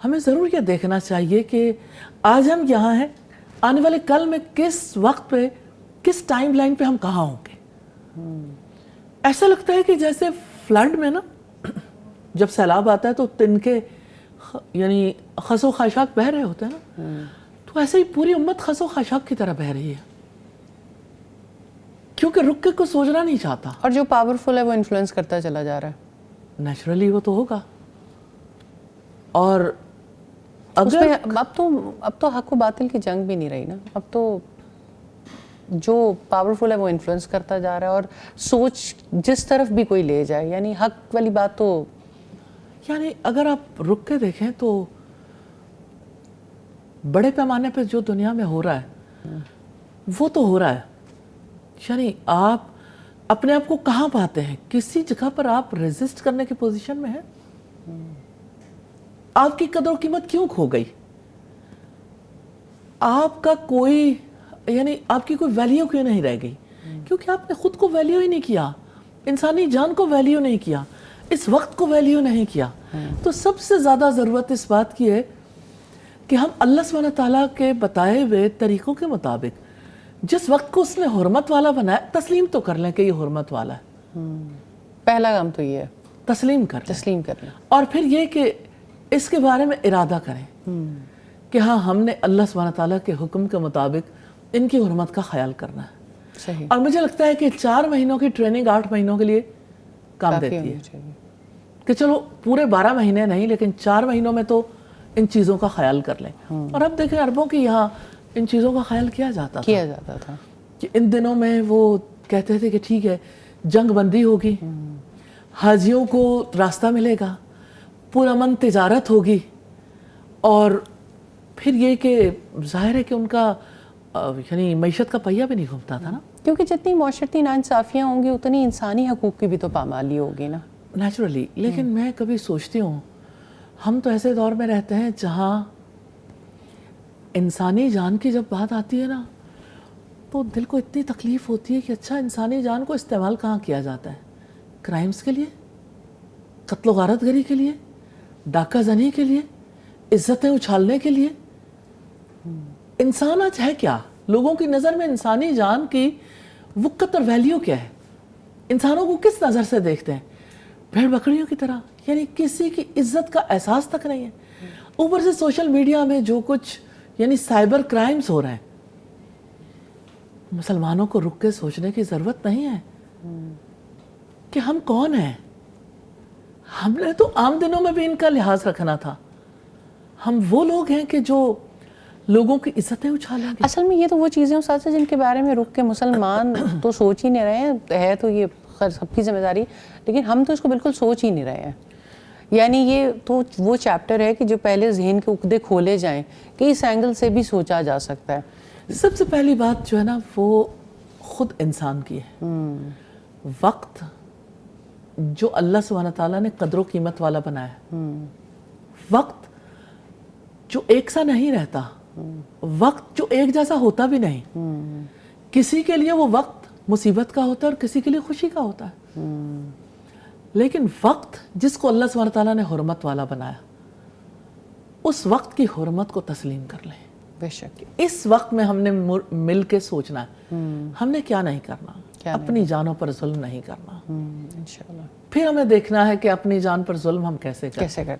ہمیں ضرور یہ دیکھنا چاہیے کہ آج ہم یہاں ہیں، آنے والے کل میں کس وقت پہ، کس ٹائم لائن پہ ہم کہاں ہوں گے. ایسا لگتا ہے کہ جیسے فلڈ میں نا، جب سیلاب آتا ہے تو تنکے یعنی خس و خاشاک بہہ رہے ہوتے ہیں نا، تو ایسے ہی پوری امت خس و خاشاک کی طرح بہہ رہی ہے، کیونکہ رک کے کچھ سوچنا نہیں چاہتا. اور جو پاورفل ہے وہ انفلوئنس کرتا چلا جا رہا ہے. نیچرلی وہ تو ہوگا. اور اس اگر میں اب تو حق و باطل کی جنگ بھی نہیں رہی نا. اب تو جو پاورفل ہے وہ انفلوئنس کرتا جا رہا ہے، اور سوچ جس طرف بھی کوئی لے جائے، یعنی حق والی بات تو، یعنی اگر آپ رک کے دیکھیں تو بڑے پیمانے پہ جو دنیا میں ہو رہا ہے وہ تو ہو رہا ہے. یعنی آپ اپنے آپ کو کہاں پاتے ہیں؟ کسی جگہ پر آپ ریزسٹ کرنے کی پوزیشن میں ہیں؟ آپ کی قدر و قیمت کیوں کھو گئی؟ آپ کا کوئی یعنی آپ کی کوئی ویلیو کیوں نہیں رہ گئی؟ کیونکہ آپ نے خود کو ویلیو ہی نہیں کیا، انسانی جان کو ویلیو نہیں کیا، اس وقت کو ویلیو نہیں کیا. تو سب سے زیادہ ضرورت اس بات کی ہے کہ ہم اللہ سبحانہ تعالیٰ کے بتائے ہوئے طریقوں کے مطابق جس وقت کو اس نے حرمت والا بنایا، تسلیم تو کر لیں کہ یہ حرمت والا ہے. پہلا کام تو یہ ہے تسلیم کر لیں. تسلیم کرنا. اور پھر یہ کہ اس کے بارے میں ارادہ کریں کہ ہاں ہم نے اللہ سبحانہ تعالیٰ کے حکم کے مطابق ان کی حرمت کا خیال کرنا ہے. صحیح. اور مجھے لگتا ہے کہ 4 مہینوں کی ٹریننگ 8 مہینوں کے لیے کام دیتی ہے کہ چلو پورے 12 مہینے نہیں لیکن 4 مہینوں میں تو ان چیزوں کا خیال کر لیں. اور اب دیکھیں عربوں کی یہاں ان چیزوں کا خیال کیا جاتا تھا کہ ان دنوں میں وہ کہتے تھے کہ ٹھیک ہے جنگ بندی ہوگی، حاجیوں کو راستہ ملے گا، پرامن تجارت ہوگی، اور پھر یہ کہ ظاہر ہے کہ ان کا یعنی معیشت کا پہیہ بھی نہیں گھومتا تھا نا. کیونکہ جتنی معاشرتی ناانصافیاں ہوں گی اتنی انسانی حقوق کی بھی تو پامالی ہوگی نا. نیچرلی. لیکن میں کبھی سوچتی ہوں ہم تو ایسے دور میں رہتے ہیں جہاں انسانی جان کی جب بات آتی ہے نا تو دل کو اتنی تکلیف ہوتی ہے کہ اچھا انسانی جان کو استعمال کہاں کیا جاتا ہے؟ کرائمز کے لیے، قتل و غارت گری کے لیے، ڈاکہ زنی کے لیے، عزتیں اچھالنے کے لیے. انسان آج ہے کیا؟ لوگوں کی نظر میں انسانی جان کی وقت اور ویلیو کیا ہے؟ انسانوں کو کس نظر سے دیکھتے ہیں؟ بھیڑ بکریوں کی طرح. یعنی کسی کی عزت کا احساس تک نہیں ہے. اوپر سے سوشل میڈیا میں جو کچھ یعنی سائبر کرائمز ہو رہے ہیں، مسلمانوں کو رک کے سوچنے کی ضرورت نہیں ہے کہ ہم کون ہیں. ہم نے تو عام دنوں میں بھی ان کا لحاظ رکھنا تھا. ہم وہ لوگ ہیں کہ جو لوگوں کی عزتیں اچھالیں گے. اصل میں یہ تو وہ چیزیں ہیں جن کے بارے میں رک کے مسلمان تو سوچ ہی نہیں رہے ہیں. ہے تو یہ خیر سب کی ذمہ داری، لیکن ہم تو اس کو بالکل سوچ ہی نہیں رہے ہیں. یعنی یہ تو وہ چیپٹر ہے کہ جو پہلے ذہن کے عقدے کھولے جائیں کہ اس اینگل سے بھی سوچا جا سکتا ہے. سب سے پہلی بات جو ہے نا وہ خود انسان کی ہے. وقت جو اللہ سبحانہ تعالیٰ نے قدر و قیمت والا بنایا ہے، وقت جو ایک سا نہیں رہتا، وقت جو ایک جیسا ہوتا بھی نہیں. کسی کے لیے وہ وقت مصیبت کا ہوتا ہے اور کسی کے لیے خوشی کا ہوتا ہے. لیکن وقت جس کو اللہ سبحانہ تعالیٰ نے حرمت والا بنایا، اس وقت کی حرمت کو تسلیم کر لیں. بے شک. اس وقت میں ہم نے مل کے سوچنا ہے ہم نے کیا نہیں کرنا. اپنی جانوں پر ظلم نہیں کرنا. انشاءاللہ. پھر ہمیں دیکھنا ہے کہ اپنی جان پر ظلم ہم کیسے کریں.